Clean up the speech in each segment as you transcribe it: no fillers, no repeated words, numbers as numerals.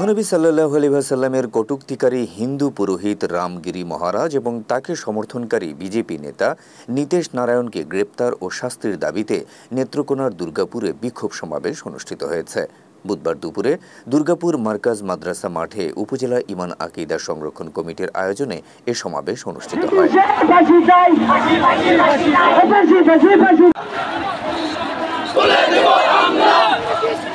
মহানবী সাল্লাল্লাহু আলাইহি ওয়াসাল্লামের কটূক্তিকারী হিন্দু পুরোহিত রামগিরি মহারাজ এবং তাকে সমর্থনকারী বিজেপি নেতা নীতেশ নারায়ণকে গ্রেপ্তার ও শাস্তির দাবিতে নেত্রকোনার দুর্গাপুরে বিক্ষোভ সমাবেশ অনুষ্ঠিত হয়েছে। বুধবার দুপুরে দুর্গাপুর মার্কাজ মাদ্রাসা মাঠে উপজেলা ঈমান আকিদা সংরক্ষণ কমিটির আয়োজনে এ সমাবেশ অনুষ্ঠিত হয়।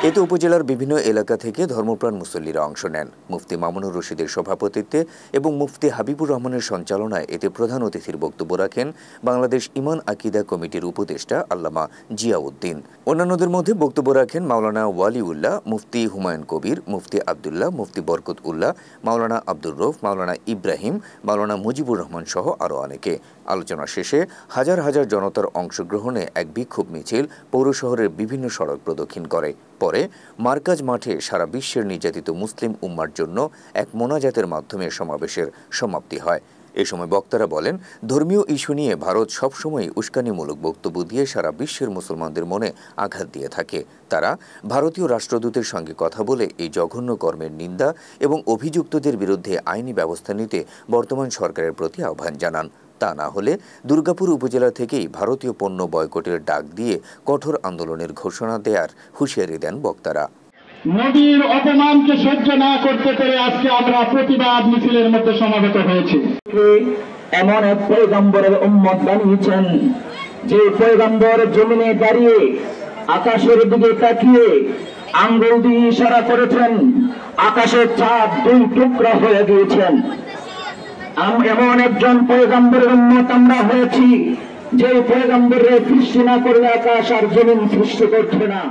এতে উপজেলার বিভিন্ন এলাকা থেকে ধর্মপ্রাণ মুসল্লিরা অংশ নেন। মুফতি মামুনুর রশিদের সভাপতিত্বে এবং মুফতি হাবিবুর রহমানের সঞ্চালনায় এতে প্রধান অতিথির বক্তব্য রাখেন বাংলাদেশ ঈমান আকিদা কমিটির উপদেষ্টা আল্লামা জিয়াউদ্দিন। অন্যান্যদের মধ্যে বক্তব্য রাখেন মাওলানা ওয়ালিউল্লাহ, মুফতি হুমায়ুন কবির, মুফতি আবদুল্লাহ, মুফতি বরকত উল্লাহ, মাওলানা আব্দুর রউফ, মাওলানা ইব্রাহিম, মাওলানা মুজিবুর রহমান সহ আরও অনেকে। আলোচনা শেষে হাজার হাজার জনতার অংশগ্রহণে এক বিক্ষোভ মিছিল পৌর শহরের বিভিন্ন সড়ক প্রদক্ষিণ করে। পরে মার্কাজ মাঠে সারা বিশ্বের নির্যাতিত মুসলিম উম্মার জন্য এক মোনাজাতের মাধ্যমে সমাবেশের সমাপ্তি হয়। এ সময় বক্তারা বলেন, ধর্মীয় ইস্যু নিয়ে ভারত সবসময় উস্কানিমূলক বক্তব্য দিয়ে সারা বিশ্বের মুসলমানদের মনে আঘাত দিয়ে থাকে। তারা ভারতীয় রাষ্ট্রদূতের সঙ্গে কথা বলে এই জঘন্য কর্মের নিন্দা এবং অভিযুক্তদের বিরুদ্ধে আইনি ব্যবস্থা নিতে বর্তমান সরকারের প্রতি আহ্বান জানান। তা না হলে দুর্গাপুর উপজেলা থেকেই ভারতীয় পণ্য বয়কটের ডাক দিয়ে কঠোর আন্দোলনের ঘোষণা দেওয়ার হুঁশিয়ারি দেন বক্তারা। নবীর অপমানকে সহ্য না করতে পেরে আজকে আমরা প্রতিবাদ মিছিলের মধ্যে সমবেত হয়েছি। এমন এক পয়গম্বরের উম্মত বানিয়েছেন যে পয়গম্বর জমিনে দাঁড়িয়ে আকাশের দিকে তাকিয়ে আঙ্গুল দিয়ে ইশারা করেছেন, আকাশের চাঁদ দুই টুকরা হয়ে গিয়েছেন। এমন একজন পয়গম্বরের উম্মত আমরা হয়েছি যে পয়গম্বরের সৃষ্টি না করলে আকাশ আর জমিন সৃষ্টি করছে না।